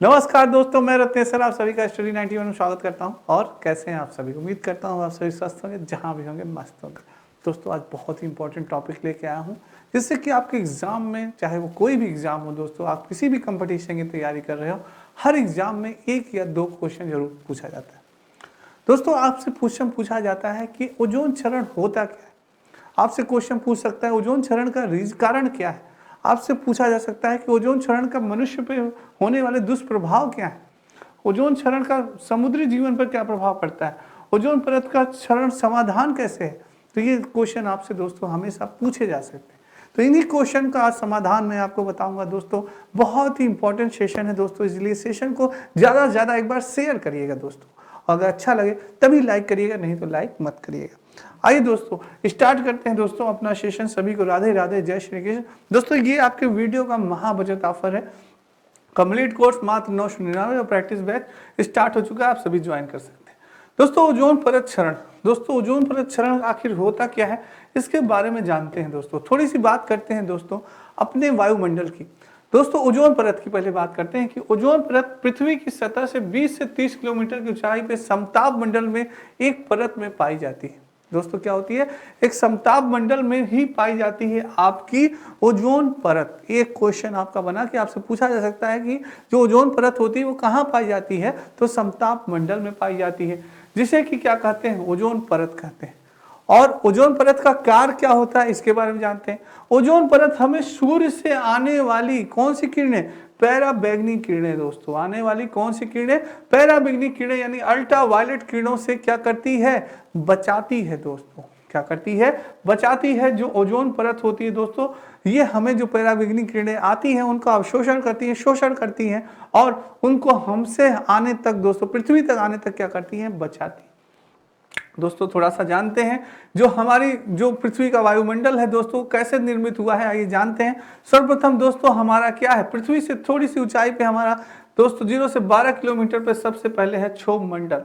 नमस्कार दोस्तों, मैं रत्नेश्वर आप सभी का स्टडी 91 में स्वागत करता हूं। और कैसे हैं आप सभी? उम्मीद करता हूं आप सभी स्वस्थ होंगे, जहां भी होंगे मस्त होंगे। दोस्तों आज बहुत ही इंपॉर्टेंट टॉपिक लेके आया हूं, जिससे कि आपके एग्जाम में, चाहे वो कोई भी एग्जाम हो दोस्तों, आप किसी भी कंपटीशन की तैयारी कर रहे हो, हर एग्जाम में एक या दो क्वेश्चन जरूर पूछा जाता है। दोस्तों आपसे क्वेश्चन पूछा जाता है कि ओजोन क्षरण होता क्या है। आपसे क्वेश्चन पूछ सकता है ओजोन क्षरण का कारण क्या है। आपसे पूछा जा सकता है कि ओजोन क्षरण का मनुष्य पे होने वाले दुष्प्रभाव क्या है। ओजोन क्षरण का समुद्री जीवन पर क्या प्रभाव पड़ता है। ओजोन परत का क्षरण समाधान कैसे है। तो ये क्वेश्चन आपसे दोस्तों हमेशा पूछे जा सकते हैं। तो इन्हीं क्वेश्चन का आज समाधान मैं आपको बताऊंगा दोस्तों। बहुत ही इंपॉर्टेंट सेशन है दोस्तों, इसलिए सेशन को ज़्यादा से ज़्यादा एक बार शेयर करिएगा दोस्तों। अगर अच्छा लगे तभी लाइक करिएगा, नहीं तो लाइक मत करिएगा। आइए दोस्तों स्टार्ट करते हैं दोस्तों अपना सेशन। सभी को राधे राधे, जय श्री कृष्ण। दोस्तों ये आपके वीडियो का महाबचत ऑफर है। कंप्लीट कोर्स मात्र 999 और प्रैक्टिस बैच स्टार्ट हो चुका है, आप सभी ज्वाइन कर सकते हैं। दोस्तों ओजोन परत क्षरण, दोस्तों ओजोन परत क्षरण आखिर होता क्या है, इसके बारे में जानते हैं दोस्तों। थोड़ी सी बात करते हैं दोस्तों अपने वायुमंडल की। दोस्तों ओजोन परत की पहले बात करते हैं कि ओजोन परत पृथ्वी की सतह से 20 से 30 किलोमीटर की ऊंचाई पे समताप मंडल में एक परत में पाई जाती है। दोस्तों क्या होती है, एक समताप मंडल में ही पाई जाती है आपकी ओजोन परत। एक क्वेश्चन आपका बना कि आपसे पूछा जा सकता है कि जो ओजोन परत होती है वो कहाँ पाई जाती है, तो समताप मंडल में पाई जाती है, जिसे कि क्या कहते हैं, ओजोन परत कहते हैं। और ओजोन परत का कार्य क्या होता है, इसके बारे में जानते हैं। ओजोन परत हमें सूर्य से आने वाली कौन सी किरणें, पैराबैंगनी किरणें दोस्तों, आने वाली कौन सी किरणें, पैराबैंगनी किरणें यानी अल्ट्रावायलेट किरणों से क्या करती है, बचाती है दोस्तों। क्या करती है, बचाती है। जो ओजोन परत होती है दोस्तों, ये हमें जो पैराबैंगनी किरणें आती हैं उनका अवशोषण करती हैं, शोषण करती हैं, और उनको हमसे आने तक दोस्तों, पृथ्वी तक आने तक क्या करती हैं, बचाती हैं। दोस्तों थोड़ा सा जानते हैं जो हमारी जो पृथ्वी का वायुमंडल है दोस्तों कैसे निर्मित हुआ है, आइए जानते हैं। सर्वप्रथम दोस्तों हमारा क्या है, पृथ्वी से थोड़ी सी ऊंचाई पे हमारा दोस्तों 0 से 12 किलोमीटर पे सबसे पहले है क्षोभ मंडल,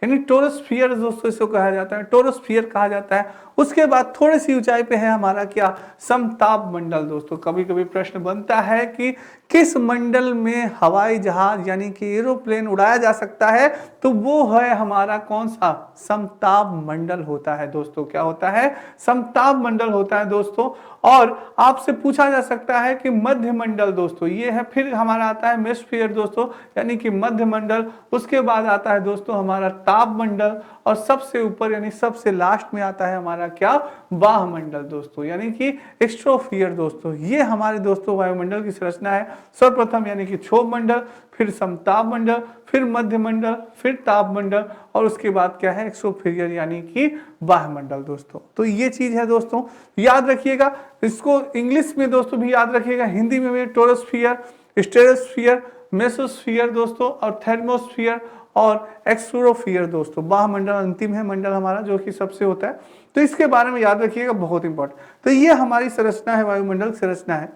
यानी टोरोस्फियर दोस्तों इसको कहा जाता है, टोरोस्फियर कहा जाता है। उसके बाद थोड़ी सी ऊंचाई पे है हमारा क्या, समताप मंडल दोस्तों। कभी कभी प्रश्न बनता है कि किस मंडल में हवाई जहाज यानी कि एरोप्लेन उड़ाया जा सकता है, तो वो है हमारा कौन सा, समताप मंडल होता है दोस्तों। क्या होता है, समताप मंडल होता है दोस्तों। और आपसे पूछा जा सकता है कि मध्य मंडल दोस्तों, ये है। फिर हमारा आता है मेसफियर दोस्तों, यानी कि मध्य मंडल। उसके बाद आता है दोस्तों हमारा ताप मंडल, और सबसे ऊपर यानी सबसे लास्ट में आता है हमारा क्या, बाह्य मंडल दोस्तों, यानी कि एक्स्ट्रोफियर दोस्तों। ये हमारे दोस्तों वायुमंडल की संरचना है। सर्वप्रथम यानी कि क्षोभ मंडल, फिर समताप मंडल, फिर मध्य मंडल, फिर ताप मंडल, और उसके बाद क्या है, एक्सोफियर यानी कि बाह्य मंडल दोस्तों। तो ये चीज है दोस्तों, याद रखिएगा। इसको इंग्लिश में दोस्तों भी याद रखिएगा, हिंदी में भी टोरोस्फियर, स्टेरोस्फियर, मेसोस्फियर दोस्तों, और थर्मोस्फियर और एक्सोफियर दोस्तों। बाह्य मंडल अंतिम है मंडल हमारा, जो कि सबसे होता है। तो इसके बारे में याद रखिएगा, बहुत इंपॉर्टेंट। तो ये हमारी संरचना है, वायुमंडल संरचना है।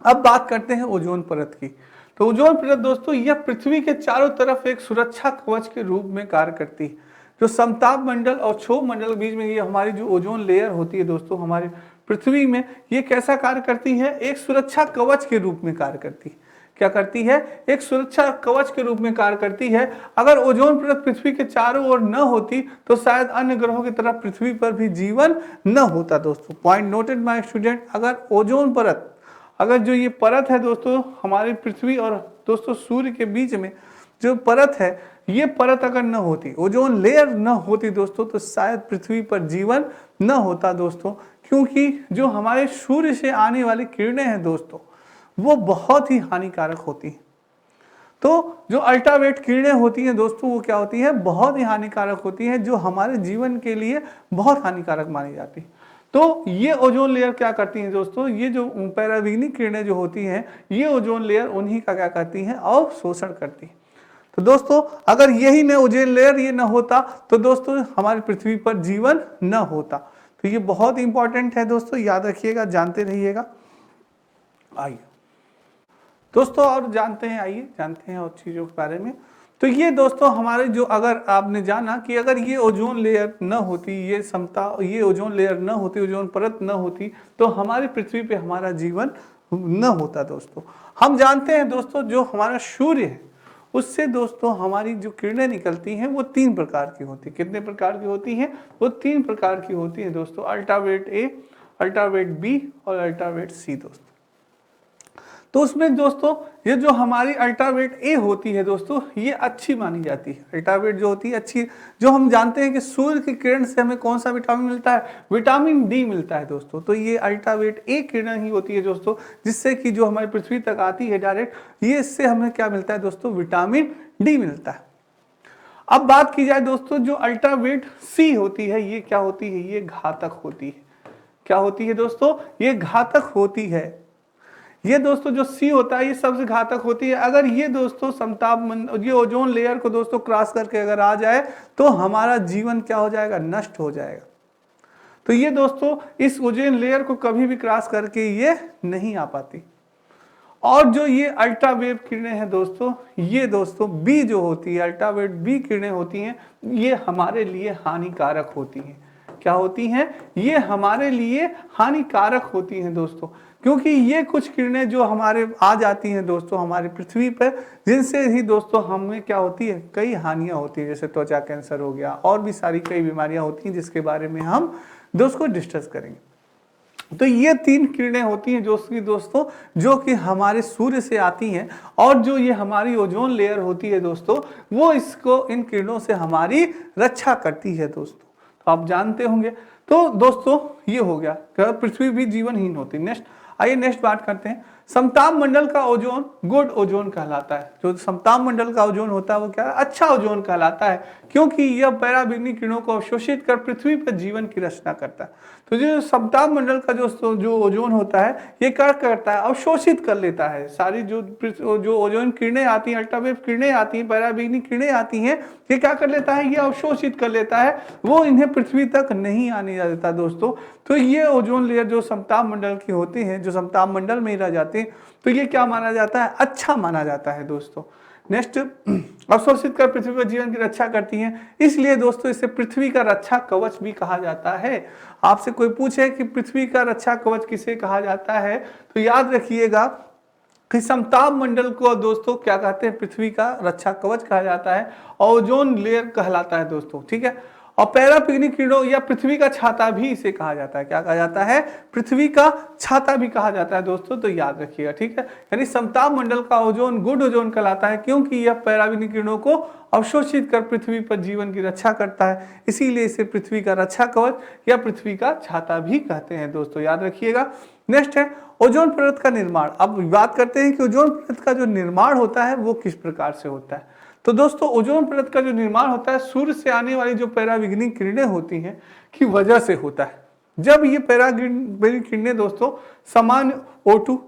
अब बात करते हैं ओजोन परत की। तो ओजोन परत दोस्तों यह पृथ्वी के चारों तरफ एक सुरक्षा कवच के रूप में कार्य करती है। जो समताप मंडल और क्षोभ मंडल के बीच में ये हमारी जो ओजोन लेयर होती है दोस्तों हमारी पृथ्वी में, ये कैसा कार्य करती है, एक सुरक्षा कवच के रूप में कार्य करती है। क्या करती है, एक सुरक्षा कवच के रूप में कार्य करती है। अगर ओजोन परत पृथ्वी के चारों ओर न होती तो शायद अन्य ग्रहों की तरह पृथ्वी पर भी जीवन न होता दोस्तों। Point noted my student. अगर ओजोन परत, अगर जो ये परत है दोस्तों हमारी पृथ्वी और दोस्तों सूर्य के बीच में जो परत है, ये परत अगर न होती, ओजोन लेयर न होती दोस्तों, तो शायद पृथ्वी पर जीवन न होता दोस्तों। क्योंकि जो हमारे सूर्य से आने वाली किरणें हैं दोस्तों, वो बहुत ही हानिकारक होती हैं। तो जो अल्ट्रावायलेट किरणें होती हैं दोस्तों, वो क्या होती है, बहुत ही हानिकारक होती हैं, जो हमारे जीवन के लिए बहुत हानिकारक मानी जाती है। तो ये ओजोन लेयर क्या करती हैं दोस्तों, ये जो पैराबैंगनी किरणें जो होती हैं, ये ओजोन लेयर उन्हीं का क्या करती हैं, अवशोषण करती हैं। तो दोस्तों अगर यही न ओजोन लेयर ये न होता, तो दोस्तों हमारी पृथ्वी पर जीवन न होता। तो ये बहुत इंपॉर्टेंट है दोस्तों, याद रखिएगा, जानते रहिएगा। आइए दोस्तों और जानते हैं, आइए जानते हैं और चीज़ों के बारे में। तो ये दोस्तों हमारे जो, अगर आपने जाना कि अगर ये ओजोन लेयर न होती, ये ओजोन लेयर न होती, ओजोन परत न होती, तो हमारी पृथ्वी पे हमारा जीवन न होता दोस्तों। हम जानते हैं दोस्तों जो हमारा सूर्य है, उससे दोस्तों हमारी जो किरणें निकलती हैं वो 3 प्रकार की होती हैं। कितने प्रकार की होती हैं? वो 3 प्रकार की होती हैं दोस्तों, अल्ट्रावायलेट ए, अल्ट्रावायलेट बी और अल्ट्रावायलेट सी दोस्तों। तो उसमें दोस्तों ये जो हमारी अल्ट्रावायलेट ए होती है दोस्तों, ये अच्छी मानी जाती है। अल्ट्रावायलेट जो होती है अच्छी, जो हम जानते हैं कि सूर्य की किरण से हमें कौन सा विटामिन मिलता है? विटामिन डी मिलता है दोस्तों। तो ये अल्ट्रावायलेट ए किरण ही होती है दोस्तों, जिससे कि जो हमारी पृथ्वी तक आती है डायरेक्ट, ये इससे हमें क्या मिलता है दोस्तों? विटामिन डी मिलता है। अब बात की जाए दोस्तों, जो अल्ट्रावायलेट सी होती है, ये क्या होती है? ये घातक होती है। क्या होती है दोस्तों? ये घातक होती है। ये दोस्तों जो सी होता है ये सबसे घातक होती है। अगर ये दोस्तों ये ओजोन लेयर को दोस्तों क्रॉस करके अगर आ जाए तो हमारा जीवन क्या हो जाएगा? नष्ट हो जाएगा। तो ये दोस्तों इस ओजोन लेयर को कभी भी क्रॉस करके ये नहीं आ पाती। और जो ये अल्ट्रावेव किरणें हैं दोस्तों, ये दोस्तों बी जो होती है, अल्ट्रावेव बी किरणें होती हैं, ये हमारे लिए हानिकारक होती हैं। क्या होती हैं? ये हमारे लिए हानिकारक होती हैं दोस्तों, क्योंकि ये कुछ किरणें जो हमारे आ जाती हैं दोस्तों हमारी पृथ्वी पर, जिनसे ही दोस्तों हमें क्या होती है? कई हानियां होती है, जैसे त्वचा कैंसर हो गया और भी सारी कई बीमारियां होती हैं, जिसके बारे में हम दोस्तों डिस्कस करेंगे। तो ये 3 किरणें होती हैं दोस्तों जो कि हमारे सूर्य से आती हैं, और जो ये हमारी ओजोन लेयर होती है दोस्तों, वो इसको इन किरणों से हमारी रक्षा करती है दोस्तों। तो आप जानते होंगे। तो दोस्तों ये हो गया, पृथ्वी भी जीवनहीन होती। आइए नेक्स्ट बात करते हैं। समताप मंडल का ओजोन गुड ओजोन कहलाता है। जो समताप मंडल का ओजोन होता है वो क्या है? अच्छा ओजोन कहलाता है, क्योंकि यह पराबैंगनी किरणों को अवशोषित कर पृथ्वी पर जीवन की रचना करता है। तो जो समताप मंडल का जो ओजोन होता है, ये क्या करता है? अवशोषित कर लेता है सारी जो ओजोन किरणें आती हैं, अल्ट्रावेव किरणें आती हैं, पराबैंगनी किरणें आती हैं, ये क्या कर लेता है? ये अवशोषित कर लेता है, वो इन्हें पृथ्वी तक नहीं आने देता दोस्तों। तो ये ओजोन लेयर जो समताप मंडल की होती है, जो समताप मंडल में ही रह जाती है, तो ये क्या माना जाता है? अच्छा माना जाता है दोस्तों। नेक्स्ट, अवशोषित कर पृथ्वी पर जीवन की रक्षा करती हैं, इसलिए दोस्तों इसे पृथ्वी का रक्षा कवच भी कहा जाता है। आपसे कोई पूछे कि पृथ्वी का रक्षा कवच किसे कहा जाता है, तो याद रखिएगा कि समताप मंडल को दोस्तों क्या कहते हैं? पृथ्वी का रक्षा कवच कहा जाता है, ओजोन लेयर कहलाता है दोस्तों, ठीक है। और पराबैंगनी किरणों या पृथ्वी का छाता भी इसे कहा जाता है। क्या कहा जाता है? पृथ्वी का छाता भी कहा जाता है दोस्तों, तो याद रखिएगा, ठीक है। यानी समताप मंडल का ओजोन गुड ओजोन कहलाता है, क्योंकि यह पराबैंगनी किरणों को अवशोषित कर पृथ्वी पर जीवन की रक्षा करता है, इसीलिए इसे पृथ्वी का रक्षा कवच या पृथ्वी का छाता भी कहते हैं दोस्तों, याद रखिएगा। नेक्स्ट है ओजोन परत का निर्माण। अब बात करते हैं कि ओजोन परत का जो निर्माण होता है वो किस प्रकार से होता है। तो दोस्तों ओजोन परत का जो निर्माण होता है सूर्य से आने वाली जो पराबैंगनी किरणें होती हैं की वजह से होता है। जब ये पराबैंगनी किरणें दोस्तों सामान्य O2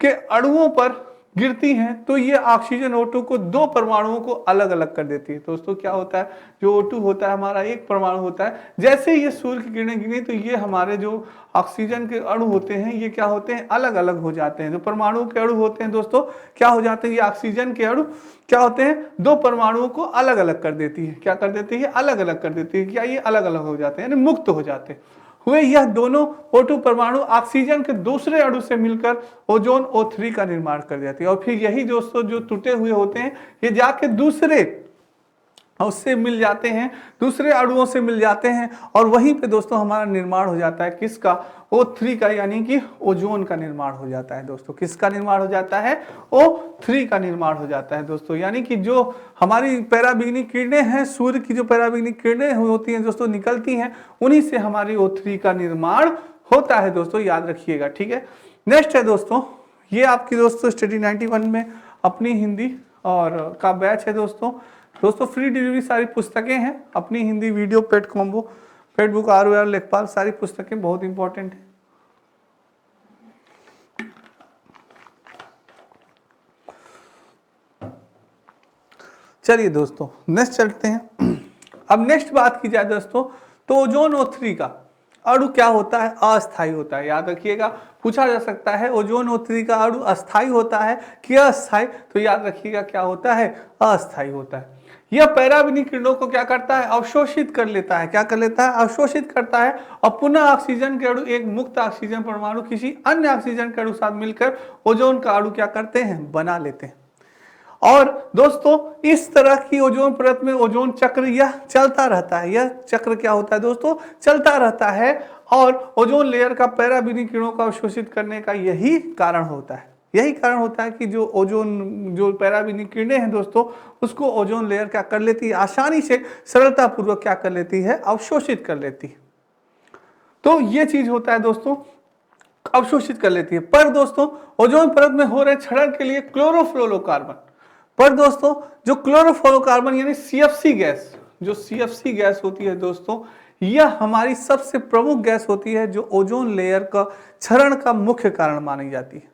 के अणुओं पर गिरती हैं तो ये ऑक्सीजन O2 को 2 परमाणुओं को अलग अलग कर देती है। दोस्तों क्या होता है? जो O2 होता है हमारा एक परमाणु होता है, जैसे ये सूर्य की किरणें गिरी तो ये हमारे जो ऑक्सीजन के अणु होते हैं ये क्या होते हैं? अलग अलग हो जाते हैं। जो परमाणु के अणु होते हैं दोस्तों क्या हो जाते हैं? ये ऑक्सीजन के अणु क्या होते हैं? 2 परमाणुओं को अलग अलग कर देती है। क्या कर देती है? अलग अलग कर देती है। क्या ये अलग अलग हो जाते हैं, यानी मुक्त हो जाते हैं। हुए यह दोनों O2 परमाणु ऑक्सीजन के दूसरे अणु से मिलकर ओजोन O3 का निर्माण कर देती है, और फिर यही दोस्तों जो टूटे हुए होते हैं ये जाके दूसरे उससे मिल जाते हैं, दूसरे अणुओं से मिल जाते हैं, और वहीं पे दोस्तों हमारा निर्माण हो जाता है किसका? O3 का, यानी कि ओजोन का निर्माण हो जाता है दोस्तों। किसका निर्माण हो जाता है? O3 का निर्माण हो जाता है दोस्तों। यानी कि जो हमारी पराबैंगनी किरणें हैं, सूर्य की जो पराबैंगनी किरणें होती हैं दोस्तों निकलती हैं, उन्हीं से हमारी O3 का निर्माण होता है दोस्तों, याद रखिएगा, ठीक है। नेक्स्ट है दोस्तों, ये आपकी दोस्तों स्टडी 91 में अपनी हिंदी और का बैच है दोस्तों। फ्री डिलीवरी सारी पुस्तकें हैं, अपनी हिंदी वीडियो पेट कॉम्बो, पेट बुक, ROR, लेखपाल, सारी पुस्तकें बहुत इंपॉर्टेंट है। चलिए दोस्तों नेक्स्ट चलते हैं। अब नेक्स्ट बात की जाए दोस्तों तो ओजोन O3 का अणु क्या होता है? अस्थायी होता है। याद रखिएगा, पूछा जा सकता है ओजोन O3 का अणु अस्थायी होता है कि अस्थायी, तो याद रखिएगा क्या होता है? अस्थायी होता है। यह पराबैंगनी किरणों को क्या करता है? अवशोषित कर लेता है। क्या कर लेता है? अवशोषित करता है, और पुनः ऑक्सीजन के अणु एक मुक्त ऑक्सीजन परमाणु किसी अन्य ऑक्सीजन के अणु साथ मिलकर ओजोन का अणु क्या करते हैं? बना लेते हैं। और दोस्तों इस तरह की ओजोन परत में ओजोन चक्र यह चलता रहता है, यह चक्र क्या होता है दोस्तों, चलता रहता है और ओजोन लेयर का पराबैंगनी किरणों का अवशोषित करने का यही कारण होता है। यही कारण होता है कि जो ओजोन जो पराबैंगनी किरणें हैं दोस्तों, उसको ओजोन लेयर क्या कर लेती है, आसानी से सरलता पूर्वक क्या कर लेती है, अवशोषित कर लेती है। तो ये चीज होता है दोस्तों, अवशोषित कर लेती है। पर दोस्तों ओजोन परत में हो रहे क्षरण के लिए क्लोरोफ्लोरोकार्बन, पर दोस्तों जो क्लोरोफ्लोरोकार्बन यानी सीएफसी गैस, जो सीएफसी गैस होती है दोस्तों, यह हमारी सबसे प्रमुख गैस होती है जो ओजोन लेयर का क्षरण का मुख्य कारण मानी जाती है।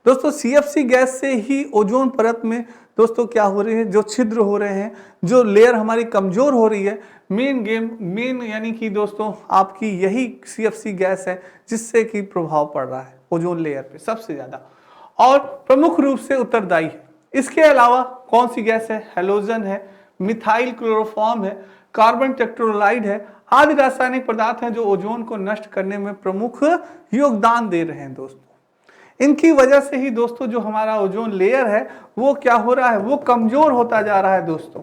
दोस्तों सीएफसी गैस से ही ओजोन परत में दोस्तों क्या हो रही है, जो छिद्र हो रहे हैं, जो लेयर हमारी कमजोर हो रही है, मेन यानी कि दोस्तों आपकी यही सीएफसी गैस है जिससे कि प्रभाव पड़ रहा है ओजोन लेयर पे सबसे ज्यादा और प्रमुख रूप से उत्तरदायी है। इसके अलावा कौन सी गैस है, हेलोजन है, मिथाइल क्लोरोफॉर्म है, कार्बन टेट्रोलाइड है, आदि रासायनिक पदार्थ हैं जो ओजोन को नष्ट करने में प्रमुख योगदान दे रहे हैं दोस्तों। इनकी वजह से ही दोस्तों जो हमारा ओजोन लेयर है वो क्या हो रहा है, वो कमजोर होता जा रहा है दोस्तों,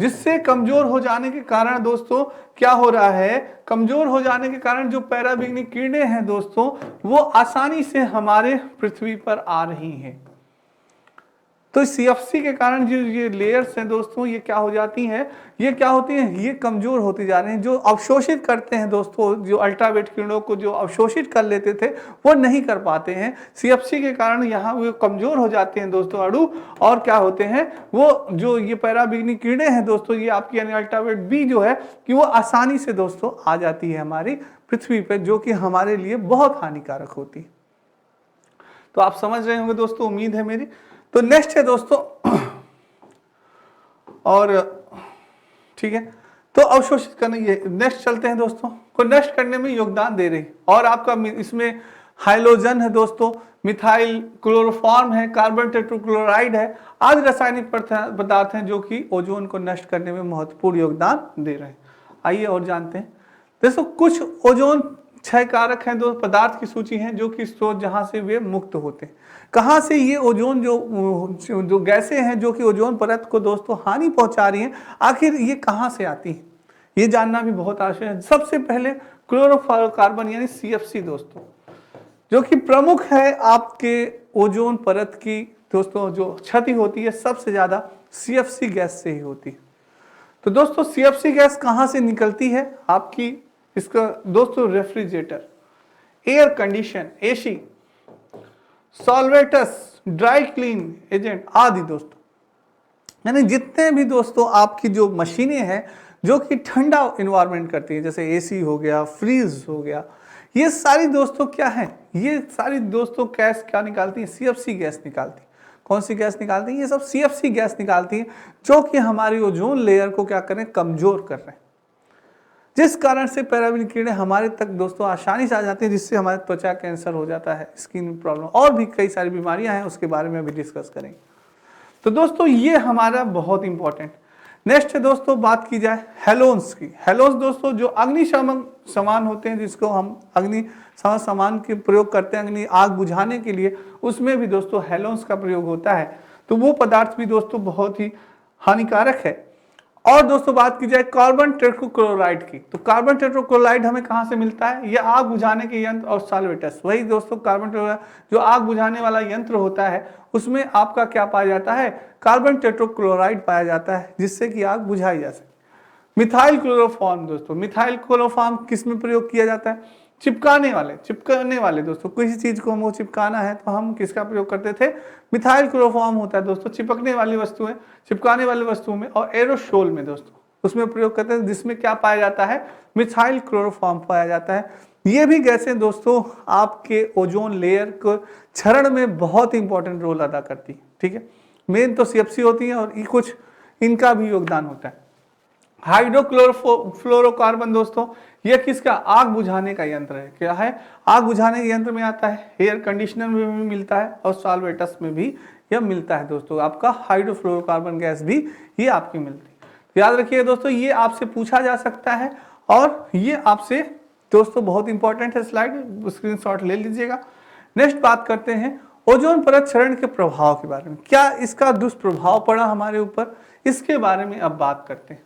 जिससे कमजोर हो जाने के कारण दोस्तों क्या हो रहा है, कमजोर हो जाने के कारण जो पराबैंगनी किरणें हैं दोस्तों वो आसानी से हमारे पृथ्वी पर आ रही हैं। तो सीएफसी के कारण जो ये लेयर्स हैं दोस्तों ये क्या हो जाती हैं, ये क्या होती हैं, ये कमजोर होती जा रही हैं। जो अवशोषित करते हैं दोस्तों, जो अल्ट्रावायलेट किरणों को जो अवशोषित कर लेते थे वो नहीं कर पाते हैं। सीएफसी के कारण यहाँ वो कमजोर हो जाते हैं दोस्तों अणु, और क्या होते हैं वो जो ये पराबैंगनी किरणें हैं दोस्तों, ये आपकी यानी अल्ट्रावायलेट बी जो है कि वो आसानी से दोस्तों आ जाती है हमारी पृथ्वी पर, जो कि हमारे लिए बहुत हानिकारक होती है। तो आप समझ रहे होंगे दोस्तों, उम्मीद है मेरी। तो नेक्स्ट है दोस्तों, और ठीक है, तो अवशोषित करने, ये नेक्स्ट चलते हैं दोस्तों, को नष्ट करने में योगदान दे रही, और आपका इसमें हाइलोजन है दोस्तों, मिथाइल क्लोरोफॉर्म है, कार्बन टेट्राक्लोराइड है, आदि रासायनिक पदार्थ हैं जो कि ओजोन को नष्ट करने में महत्वपूर्ण योगदान दे रहे हैं। आइए और जानते हैं दोस्तों, कुछ ओजोन क्षय कारक हैं, दो पदार्थ की सूची है जो कि स्रोत जहां से वे मुक्त होते हैं। कहां से ये ओजोन जो गैसें हैं जो कि ओजोन परत को दोस्तों हानि पहुंचा रही हैं, आखिर ये कहां से आती हैं, ये जानना भी बहुत आवश्यक है। सबसे पहले क्लोरोफ्लोरोकार्बन यानी सीएफसी दोस्तों, जो कि प्रमुख है आपके ओजोन परत की दोस्तों, जो क्षति होती है सबसे ज्यादा सीएफसी गैस से ही होती है। तो दोस्तों सीएफसी गैस कहां से निकलती है आपकी, इसका दोस्तों refrigerator, air condition AC, solvents, dry clean agent आदि दोस्तों, यानी जितने भी दोस्तों आपकी जो मशीनें हैं जो कि ठंडा इन्वायरमेंट करती है, जैसे एसी हो गया, फ्रीज हो गया, ये सारी दोस्तों क्या है, ये सारी दोस्तों गैस क्या निकालती है, सीएफसी गैस निकालती है। कौन सी गैस निकालती है, ये सब सीएफसी गैस निकालती है जो कि हमारी ओजोन लेयर को क्या कर रहे हैं, कमजोर कर रहे हैं, जिस कारण से पराबैंगनी किरणें हमारे तक दोस्तों आसानी से आ जाती है, जिससे हमारे त्वचा कैंसर हो जाता है, स्किन प्रॉब्लम और भी कई सारी बीमारियां हैं, उसके बारे में अभी डिस्कस करेंगे। तो दोस्तों ये हमारा बहुत इंपॉर्टेंट। नेक्स्ट है दोस्तों, बात की जाए हेलोन्स की। हेलोन्स दोस्तों जो अग्निशमन सामान होते हैं, जिसको हम अग्निशमन सामान के प्रयोग करते हैं अग्नि आग बुझाने के लिए, उसमें भी दोस्तों हेलोन्स का प्रयोग होता है। तो वो पदार्थ भी दोस्तों बहुत ही हानिकारक है। और दोस्तों बात की जाए कार्बन टेट्राक्लोराइड की, तो कार्बन टेट्राक्लोराइड हमें कहां से मिलता है, यह आग बुझाने के यंत्र और सॉल्वेटस, वही दोस्तों कार्बन जो आग बुझाने वाला यंत्र होता है उसमें आपका क्या पाया जाता है, कार्बन टेट्राक्लोराइड पाया जाता है, जिससे कि आग बुझाई जा सके। मिथाइल क्लोरोफॉर्म दोस्तों, मिथाइल क्लोरोफॉर्म किस में प्रयोग किया जाता है, चिपकाने वाले दोस्तों, किसी चीज को हमको चिपकाना है तो हम किसका प्रयोग करते थे, मिथाइल क्लोरोफॉर्म होता है दोस्तों, चिपकने वाली वस्तुएं, चिपकाने वाली वस्तुओं में, और एरोसोल में दोस्तों उसमें प्रयोग करते हैं, जिसमें क्या पाया जाता है, मिथाइल क्लोरोफॉर्म पाया जाता है। ये भी गैसें दोस्तों आपके ओजोन लेयर को क्षरण में बहुत इंपॉर्टेंट रोल अदा करती है। ठीक है, मेन तो सीएफसी होती है और कुछ इनका भी योगदान होता है। हाइड्रोक्लोरोफ्लोरोकार्बन दोस्तों, यह किसका, आग बुझाने का यंत्र है। क्या है, आग बुझाने के यंत्र में आता है, एयर कंडीशनर में भी मिलता है और सॉल्वेटस में भी यह मिलता है दोस्तों। आपका हाइड्रोफ्लोरोकार्बन गैस भी ये आपकी मिलती है। याद रखिए दोस्तों, ये आपसे पूछा जा सकता है और ये आपसे दोस्तों बहुत इंपॉर्टेंट है, स्लाइड स्क्रीनशॉट ले लीजिएगा। नेक्स्ट बात करते हैं ओजोन परत क्षरण के प्रभाव के बारे में, क्या इसका दुष्प्रभाव पड़ा हमारे ऊपर, इसके बारे में अब बात करते हैं।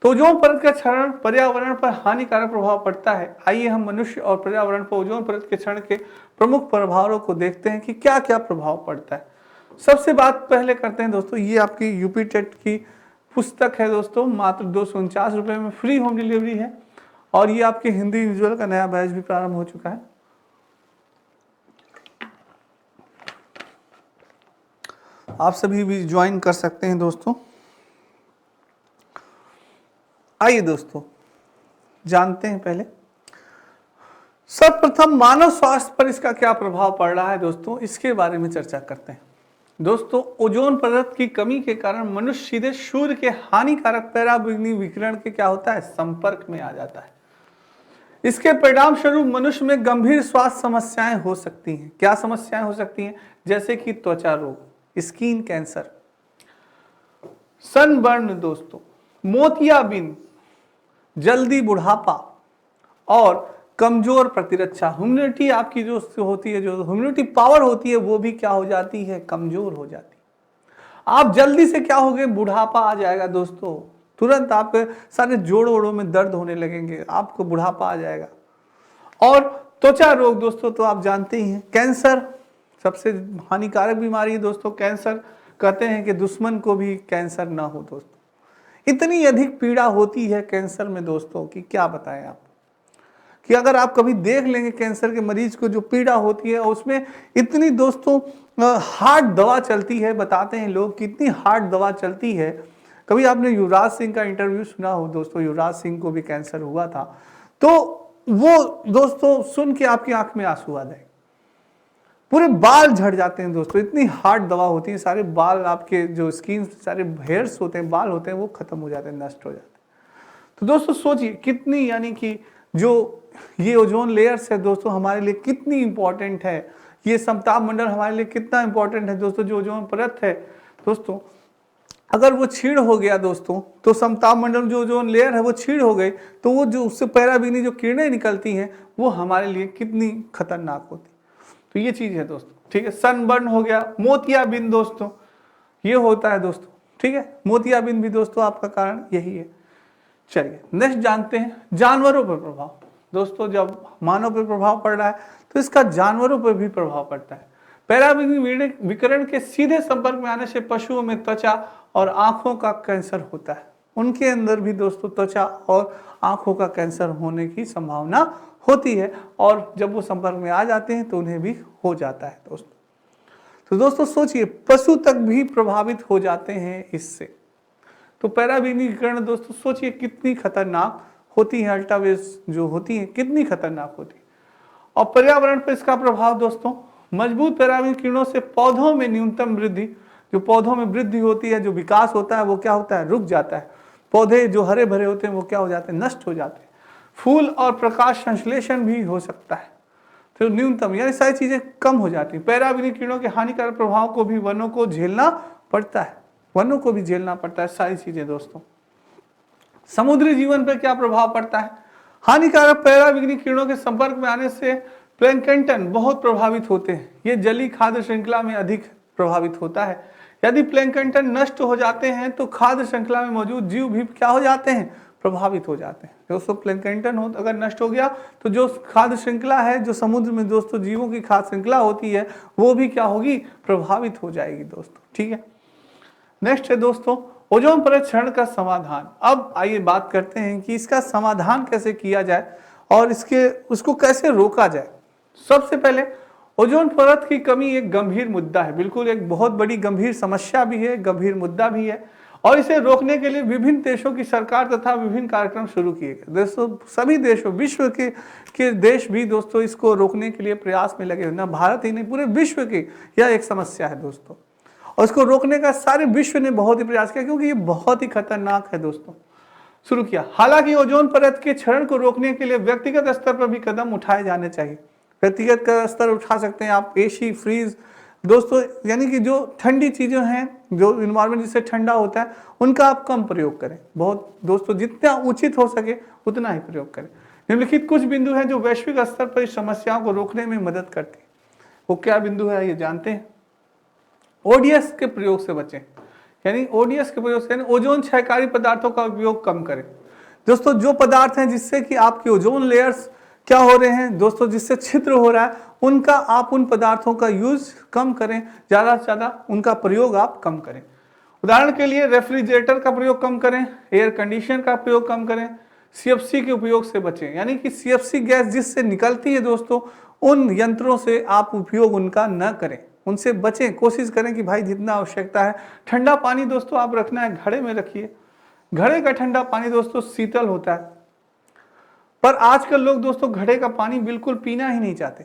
तो ओजोन परत का क्षरण पर्यावरण पर हानिकारक प्रभाव पड़ता है। आइए हम मनुष्य और पर्यावरण पर ओजोन परत के क्षरण के प्रमुख प्रभावों को देखते हैं कि क्या क्या प्रभाव पड़ता है। सबसे बात पहले करते हैं दोस्तों, ये आपकी यूपी टेट की पुस्तक है दोस्तों, मात्र 249 रुपये में फ्री होम डिलीवरी है। और ये आपके हिंदी विजुअल का नया बैच भी प्रारंभ हो चुका है। आप सभी भी ज्वाइन कर सकते हैं दोस्तों। आइए दोस्तों जानते हैं पहले, सर्वप्रथम मानव स्वास्थ्य पर इसका क्या प्रभाव पड़ रहा है दोस्तों, इसके बारे में चर्चा करते हैं। दोस्तों, ओजोन परत की कमी के कारण मनुष्य सीधे सूर्य के हानिकारक पराबैंगनी विकिरण के क्या होता है, संपर्क में आ जाता है। इसके परिणाम स्वरूप मनुष्य में गंभीर स्वास्थ्य समस्याएं हो सकती हैं। क्या समस्याएं हो सकती हैं? जैसे कि त्वचा रोग, स्किन कैंसर, सनबर्न दोस्तों, मोतियाबिंद, जल्दी बुढ़ापा और कमजोर प्रतिरक्षा, ह्यूमिनिटी आपकी जो होती है, जो ह्यूमिनिटी पावर होती है वो भी क्या हो जाती है, कमजोर हो जाती है। आप जल्दी से क्या हो गए, बुढ़ापा आ जाएगा दोस्तों, तुरंत आपके सारे जोड़ों वोड़ों में दर्द होने लगेंगे, आपको बुढ़ापा आ जाएगा। और त्वचा रोग दोस्तों तो आप जानते ही हैं, कैंसर सबसे हानिकारक बीमारी है दोस्तों। कैंसर कहते हैं कि दुश्मन को भी कैंसर ना हो दोस्तों, इतनी अधिक पीड़ा होती है कैंसर में दोस्तों कि क्या बताएं आप, कि अगर आप कभी देख लेंगे कैंसर के मरीज को जो पीड़ा होती है, उसमें इतनी दोस्तों हार्ड दवा चलती है, बताते हैं लोग कि इतनी हार्ड दवा चलती है। कभी आपने युवराज सिंह का इंटरव्यू सुना हो दोस्तों, युवराज सिंह को भी कैंसर हुआ था, तो वो दोस्तों सुन के आपकी आंख में आंसू आ जाए, पूरे बाल झड़ जाते हैं दोस्तों, इतनी हार्ड दवा होती है, सारे बाल आपके जो स्किन सारे हेयर्स होते हैं, बाल होते हैं, वो खत्म हो जाते हैं, नष्ट हो जाते हैं। तो दोस्तों सोचिए कितनी, यानी कि जो ये ओजोन लेयर्स है दोस्तों हमारे लिए कितनी इंपॉर्टेंट है, ये समताप मंडल हमारे लिए कितना इंपॉर्टेंट है दोस्तों। जो ओजोन परत है दोस्तों, अगर वो छीड़ हो गया दोस्तों, तो समताप मंडल जो ओजोन लेयर है वो छीड़ हो गई, तो वो जो उससे पराबैंगनी जो किरणें निकलती हैं वो हमारे लिए कितनी खतरनाक होती। तो ये चीज है दोस्तों, ठीक है। सनबर्न हो गया, मोतियाबिंद दोस्तों ये होता है दोस्तों, ठीक है। मोतियाबिंद भी दोस्तों आपका कारण यही है। चलिए नेक्स्ट जानते हैं जानवरों पर प्रभाव। दोस्तों जब मानव पर प्रभाव पड़ रहा है तो इसका जानवरों पर भी प्रभाव पड़ता है। पराबैंगनी विकिरण के सीधे संपर्क में आने से पशुओं में त्वचा और आंखों का कैंसर होता है। उनके अंदर भी दोस्तों त्वचा और आंखों का कैंसर होने की संभावना होती है, और जब वो संपर्क में आ जाते हैं तो उन्हें भी हो जाता है दोस्तों। तो दोस्तों सोचिए पशु तक भी प्रभावित हो जाते हैं इससे। तो पराबैंगनी विकिरण दोस्तों सोचिए कितनी खतरनाक होती है, अल्ट्रावेव्स जो होती है कितनी खतरनाक होती है। और पर्यावरण पर इसका प्रभाव दोस्तों, मजबूत पराबैंगनी किरणों से पौधों में न्यूनतम वृद्धि, जो पौधों में वृद्धि होती है, जो विकास होता है वो क्या होता है, रुक जाता है। पौधे जो हरे भरे होते हैं वो क्या हो जाते हैं, नष्ट हो जाते हैं। फूल और प्रकाश संश्लेषण भी हो सकता है, तो न्यूनतम यानी सारी चीजें कम हो जाती है। पराबैंगनी किरणों के हानिकारक प्रभाव को भी वनों को झेलना पड़ता है, वनों को भी झेलना पड़ता है सारी चीजें दोस्तों। समुद्री जीवन पर क्या प्रभाव पड़ता है? हानिकारक पराबैंगनी किरणों के संपर्क में आने से प्लैंकटन बहुत प्रभावित होते हैं। ये जलीय खाद्य श्रृंखला में अधिक प्रभावित होता है। यदि प्लैंकटन नष्ट हो जाते हैं तो खाद्य श्रृंखला में मौजूद जीव भी क्या हो जाते हैं, प्रभावित हो जाते हैं। दोस्तों प्लैंकटन हो अगर नष्ट हो गया तो जो खाद्य श्रृंखला है, जो समुद्र में दोस्तों जीवों की खाद्य श्रृंखला होती है, वो भी क्या होगी, प्रभावित हो जाएगी दोस्तों, ठीक है। नेक्स्ट है दोस्तों ओजोन परत क्षरण का समाधान। अब आइए बात करते हैं कि इसका समाधान कैसे किया जाए और उसको कैसे रोका जाए। सबसे पहले ओजोन परत की कमी एक गंभीर मुद्दा है, बिल्कुल एक बहुत बड़ी गंभीर समस्या भी है, गंभीर मुद्दा भी है, और इसे रोकने के लिए विभिन्न देशों की सरकार तथा विभिन्न कार्यक्रम शुरू किए गए। दोस्तों सभी देशों, विश्व के देश भी दोस्तों इसको रोकने के लिए प्रयास में लगे हुए, ना भारत ही नहीं पूरे विश्व की यह एक समस्या है दोस्तों, और इसको रोकने का सारे विश्व ने बहुत ही प्रयास किया, क्योंकि ये बहुत ही खतरनाक है दोस्तों। शुरू किया। हालांकि ओजोन परत के क्षरण को रोकने के लिए व्यक्तिगत स्तर पर भी कदम उठाए जाने चाहिए। व्यक्तिगत स्तर उठा सकते हैं आप, एसी, फ्रीज दोस्तों, यानी कि जो ठंडी चीजें हैं, जो इन्वायरमेंट जिससे ठंडा होता है, उनका आप कम प्रयोग करें। बहुत दोस्तों जितना उचित हो सके उतना ही प्रयोग करें। निम्नलिखित कुछ बिंदु हैं जो वैश्विक स्तर पर इस समस्याओं को रोकने में मदद करते हैं। वो क्या बिंदु है ये जानते हैं? ओडीएस के प्रयोग से बचें, यानी ओडीएस के प्रयोग से यानी ओजोन क्षयकारी पदार्थों का उपयोग कम करें। दोस्तों जो पदार्थ हैं जिससे कि आपके ओजोन लेयर्स क्या हो रहे हैं दोस्तों, जिससे छिद्र हो रहा है, उनका आप उन पदार्थों का यूज कम करें, ज़्यादा से ज़्यादा उनका प्रयोग आप कम करें। उदाहरण के लिए रेफ्रिजरेटर का प्रयोग कम करें, एयर कंडीशनर का प्रयोग कम करें, सीएफसी के उपयोग से बचें, यानी कि सीएफसी गैस जिससे निकलती है दोस्तों, उन यंत्रों से आप उपयोग उनका न करें, उनसे बचें। कोशिश करें कि भाई जितना आवश्यकता है, ठंडा पानी दोस्तों आप रखना है घड़े में रखिए। घड़े का ठंडा पानी दोस्तों शीतल होता है, पर आजकल लोग दोस्तों घड़े का पानी बिल्कुल पीना ही नहीं चाहते।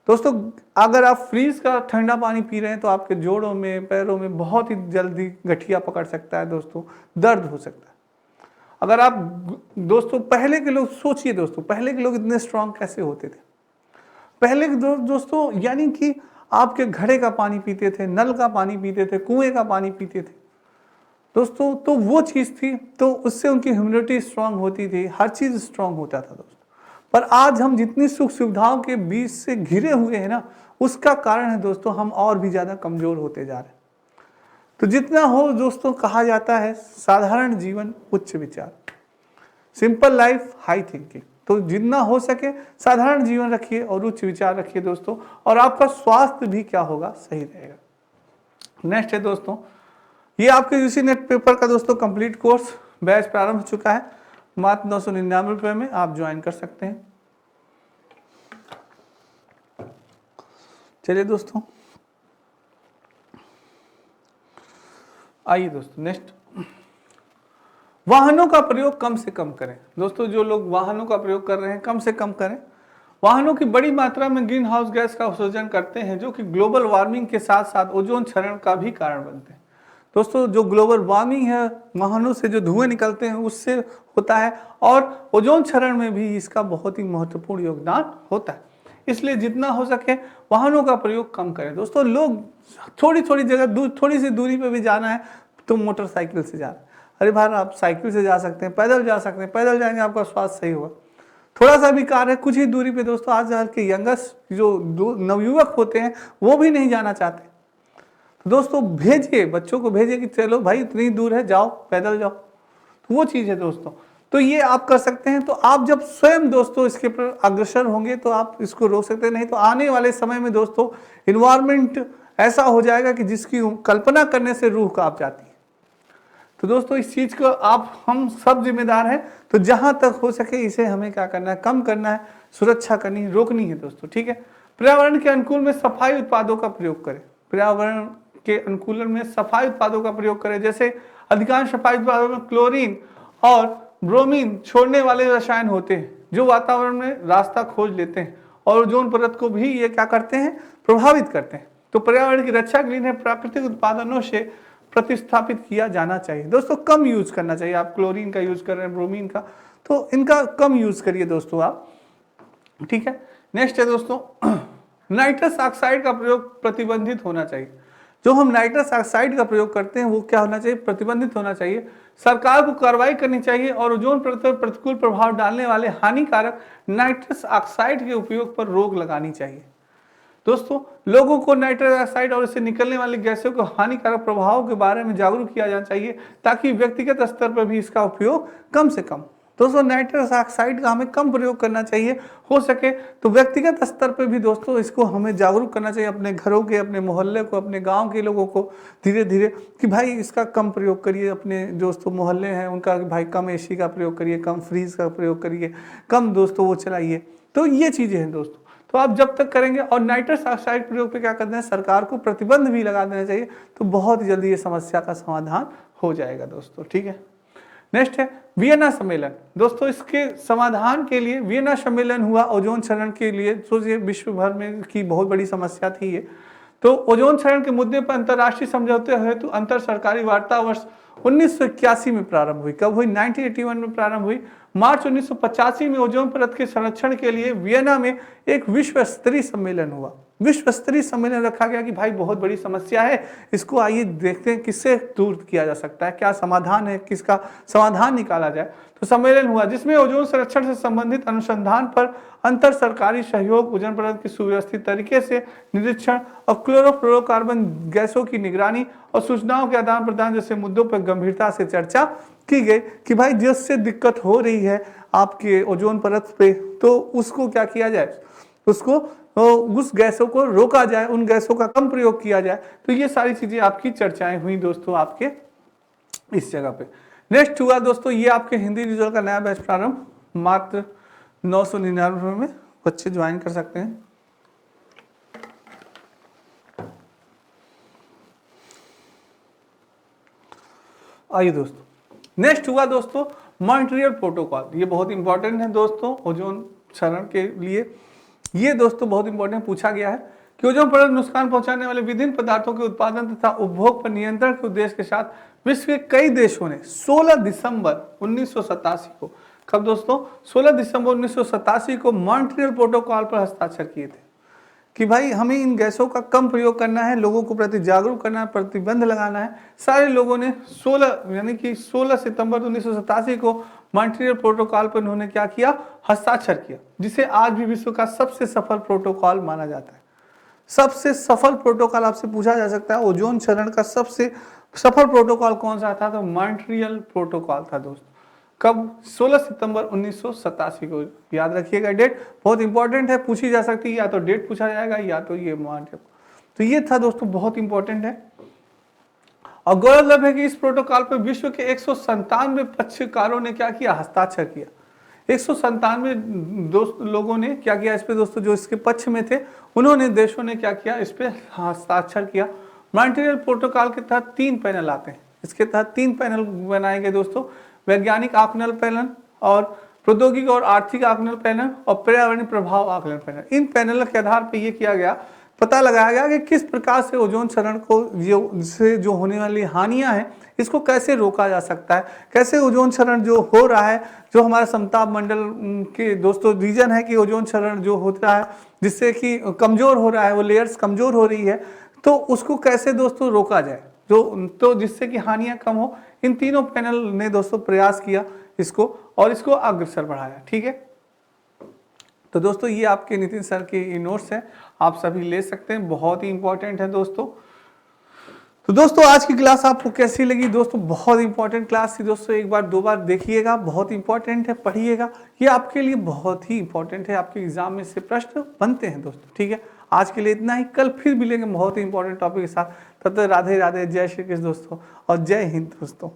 दोस्तों अगर आप फ्रीज का ठंडा पानी पी रहे हैं तो आपके जोड़ों में, पैरों में बहुत ही जल्दी गठिया पकड़ सकता है दोस्तों, दर्द हो सकता है। अगर आप दोस्तों पहले के लोग सोचिए दोस्तों, पहले के लोग इतने स्ट्रांग कैसे होते थे? पहले के दोस्तों यानी कि आपके घड़े का पानी पीते थे, नल का पानी पीते थे, कुएं का पानी पीते थे दोस्तों, तो वो चीज़ थी, तो उससे उनकी इम्यूनिटी स्ट्रांग होती थी, हर चीज़ स्ट्रांग होता था दोस्तों। पर आज हम जितनी सुख सुविधाओं के बीच से घिरे हुए हैं ना, उसका कारण है दोस्तों हम और भी ज़्यादा कमज़ोर होते जा रहे हैं। तो जितना हो दोस्तों, कहा जाता है साधारण जीवन उच्च विचार, सिंपल लाइफ हाई थिंकिंग। तो जितना हो सके साधारण जीवन रखिए और उच्च विचार रखिए दोस्तों, और आपका स्वास्थ्य भी क्या होगा, सही रहेगा। नेक्स्ट है दोस्तों, ये आपके यूसी नेट पेपर का दोस्तों कंप्लीट कोर्स बैच प्रारंभ हो चुका है। मात्र 999 रुपये में आप ज्वाइन कर सकते हैं। चलिए दोस्तों, आइए दोस्तों नेक्स्ट, वाहनों का प्रयोग कम से कम करें। दोस्तों जो लोग वाहनों का प्रयोग कर रहे हैं, कम से कम करें। वाहनों की बड़ी मात्रा में ग्रीन हाउस गैस का उत्सर्जन करते हैं, जो कि ग्लोबल वार्मिंग के साथ साथ ओजोन क्षरण का भी कारण बनते हैं। दोस्तों जो ग्लोबल वार्मिंग है, वाहनों से जो धुएं निकलते हैं उससे होता है, और ओजोन क्षरण में भी इसका बहुत ही महत्वपूर्ण योगदान होता है। इसलिए जितना हो सके वाहनों का प्रयोग कम करें। दोस्तों लोग थोड़ी थोड़ी जगह थोड़ी सी दूरी पे भी जाना है तो मोटरसाइकिल से जा रहे हैं। अरे भाई आप साइकिल से जा सकते हैं, पैदल जा सकते हैं, पैदल जाएंगे आपका स्वास्थ्य सही होगा। थोड़ा सा भी कार है कुछ ही दूरी पे दोस्तों, आज के यंगस्ट जो नवयुवक होते हैं वो भी नहीं जाना चाहते। तो दोस्तों भेजिए, बच्चों को भेजिए कि चलो भाई इतनी दूर है, जाओ पैदल जाओ। तो वो चीज़ है दोस्तों, तो ये आप कर सकते हैं। तो आप जब स्वयं दोस्तों इसके पर अग्रसर होंगे तो आप इसको रोक सकते हैं, नहीं तो आने वाले समय में दोस्तों इन्वायरमेंट ऐसा हो जाएगा कि जिसकी कल्पना करने से रूह कांप जाती है। तो दोस्तों इस चीज़ को आप हम सब जिम्मेदार हैं। तो जहाँ तक हो सके इसे हमें क्या करना है, कम करना है, सुरक्षा करनी, रोकनी है दोस्तों, ठीक है। पर्यावरण के अनुकूल में सफाई उत्पादों का प्रयोग करें। पर्यावरण के अनुकूलन में सफाई उत्पादों का प्रयोग करें, जैसे अधिकांश सफाई उत्पादों में क्लोरीन और ब्रोमीन छोड़ने वाले रसायन होते हैं, जो वातावरण में रास्ता खोज लेते हैं और ओजोन परत को भी ये क्या करते हैं, प्रभावित करते हैं। तो पर्यावरण की रक्षा के लिए प्राकृतिक उत्पादनों से प्रतिस्थापित किया जाना चाहिए। दोस्तों कम यूज करना चाहिए। आप क्लोरीन का यूज कर रहे हैं, ब्रोमीन का, तो इनका कम यूज करिए दोस्तों आप, ठीक है। नेक्स्ट है दोस्तों, नाइट्रस ऑक्साइड का प्रयोग प्रतिबंधित होना चाहिए। जो हम नाइट्रस ऑक्साइड का प्रयोग करते हैं वो क्या होना चाहिए, प्रतिबंधित होना चाहिए। सरकार को कार्रवाई करनी चाहिए और ओजोन परत पर प्रतिकूल प्रभाव डालने वाले हानिकारक नाइट्रस ऑक्साइड के उपयोग पर रोक लगानी चाहिए। दोस्तों लोगों को नाइट्रस ऑक्साइड और इससे निकलने वाली गैसों के हानिकारक प्रभावों के बारे में जागरूक किया जाना चाहिए, ताकि व्यक्तिगत स्तर पर भी इसका उपयोग कम से कम। दोस्तों नाइट्रस ऑक्साइड का हमें कम प्रयोग करना चाहिए, हो सके तो व्यक्तिगत स्तर पर भी दोस्तों इसको हमें जागरूक करना चाहिए, अपने घरों के, अपने मोहल्ले को, अपने गांव के लोगों को धीरे धीरे कि भाई इसका कम प्रयोग करिए। अपने दोस्तों मोहल्ले हैं उनका भाई कम एसी का प्रयोग करिए, कम फ्रीज का प्रयोग करिए, कम दोस्तों वो चलाइए। तो ये चीज़ें हैं दोस्तों, तो आप जब तक करेंगे। और नाइट्रस ऑक्साइड प्रयोग पे क्या करना है, सरकार को प्रतिबंध भी लगा देना चाहिए, तो बहुत जल्दी ये समस्या का समाधान हो जाएगा दोस्तों, ठीक है। नेक्स्ट है वियना सम्मेलन। दोस्तों इसके समाधान के लिए वियना सम्मेलन हुआ ओजोन क्षरण के लिए। सोचिए विश्व भर में की बहुत बड़ी समस्या थी ये। तो ओजोन क्षरण के मुद्दे पर अंतर्राष्ट्रीय समझौते हेतु अंतर सरकारी वार्ता वर्ष 1981 में प्रारंभ हुई। कब हुई? 1981 में प्रारंभ हुई। मार्च 1985 में ओजोन परत के संरक्षण के लिए वियना में एक विश्व स्तरीय सम्मेलन हुआ। विश्व स्तरीय सम्मेलन रखा गया कि भाई बहुत बड़ी समस्या है, इसको आइए देखते हैं किससे दूर किया जा सकता है, क्या समाधान है, किसका समाधान निकाला जाए। तो सम्मेलन हुआ जिसमें ओजोन संरक्षण से संबंधित अनुसंधान पर अंतर सरकारी सहयोग, ओजोन परत की सुव्यवस्थित तरीके से निरीक्षण और क्लोरोफ्लोरोकार्बन गैसों की निगरानी और सूचनाओं के आदान प्रदान जैसे मुद्दों पर गंभीरता से चर्चा की गई कि भाई जिससे दिक्कत हो रही है आपके ओजोन परत पे, तो उसको क्या किया जाए, उसको उस गैसों को रोका जाए, उन गैसों का कम प्रयोग किया जाए। तो ये सारी चीजें आपकी चर्चाएं हुई दोस्तों आपके इस जगह पे। नेक्स्ट हुआ दोस्तों, ये आपके हिंदी रिजल्ट का नया बैच प्रारंभ, मात्र 999 में बच्चे ज्वाइन कर सकते हैं। आइए दोस्तों, नेक्स्ट हुआ दोस्तों मॉन्ट्रियल प्रोटोकॉल। ये बहुत इंपॉर्टेंट है दोस्तों ओजोन क्षरण के लिए। ये दोस्तों बहुत इंपॉर्टेंट पूछा गया है कि ओजोन परत नुकसान पहुंचाने वाले विभिन्न पदार्थों के उत्पादन तथा उपभोग पर नियंत्रण के उद्देश्य के साथ विश्व के कई देशों ने 16 दिसंबर 1987 को, कब दोस्तों? 16 दिसंबर 1987 को मॉन्ट्रियल प्रोटोकॉल पर हस्ताक्षर किए थे कि भाई हमें इन गैसों का कम प्रयोग करना है, लोगों को प्रति जागरूक करना है, प्रतिबंध लगाना है। सारे लोगों ने 16 सितंबर 1987 को मॉन्ट्रियल प्रोटोकॉल पर उन्होंने क्या किया? हस्ताक्षर किया, जिसे आज भी विश्व का सबसे सफल प्रोटोकॉल माना जाता है। सबसे सफल प्रोटोकॉल आपसे पूछा जा सकता है, ओजोन क्षरण का सबसे सफल प्रोटोकॉल कौन सा था? तो मॉन्ट्रियल प्रोटोकॉल था दोस्तों। कब? 16 सितंबर 1987 को। याद रखिएगा डेट, बहुत इंपॉर्टेंट है, पूछी जा सकती है, या तो डेट पूछा जाएगा या तो ये मॉन्ट्रियल। तो ये था दोस्तों, बहुत इंपॉर्टेंट है। और गौरतलब है कि इस प्रोटोकॉल पर विश्व के 197 पक्षकारों ने क्या किया? हस्ताक्षर किया। 197 दोस्त लोगों ने क्या किया इस पे दोस्तों, जो इसके पक्ष में थे उन्होंने, देशों ने क्या किया? इस पे हस्ताक्षर किया। मॉन्ट्रियल प्रोटोकॉल के तहत 3 पैनल आते हैं। इसके तहत 3 पैनल बनाए गए दोस्तों, वैज्ञानिक आकलन पैनल और प्रौद्योगिकी और आर्थिक आकलन पैनल और पर्यावरणीय प्रभाव आकलन पैनल। इन पैनल के आधार पर यह किया गया, पता लगाया गया कि किस प्रकार से ओजोन क्षरण को से जो होने वाली हानियां हैं इसको कैसे रोका जा सकता है, कैसे ओजोन क्षरण जो हो रहा है, जो हमारा समताप मंडल के दोस्तों रीजन है कि ओजोन क्षरण जो होता है जिससे कि कमजोर हो रहा है, वो लेयर्स कमजोर हो रही है, तो उसको कैसे दोस्तों रोका जाए, तो जिससे कि हानियां कम हो। इन तीनों पैनल ने दोस्तों प्रयास किया इसको और इसको अग्रसर बढ़ाया। ठीक है, तो दोस्तों ये आपके नितिन सर के नोट्स हैं, आप सभी ले सकते हैं, बहुत ही इंपॉर्टेंट है दोस्तों। तो दोस्तों आज की क्लास आपको कैसी लगी दोस्तों? बहुत इंपॉर्टेंट क्लास थी दोस्तों, एक बार 2 बार देखिएगा, बहुत इंपॉर्टेंट है, पढ़िएगा, ये आपके लिए बहुत ही इंपॉर्टेंट है, आपके एग्जाम में से प्रश्न बनते हैं दोस्तों। ठीक है, आज के लिए इतना ही, कल फिर मिलेंगे बहुत ही इंपॉर्टेंट टॉपिक के साथ। तब तक राधे राधे, जय श्री कृष्ण दोस्तों और जय हिंद दोस्तों।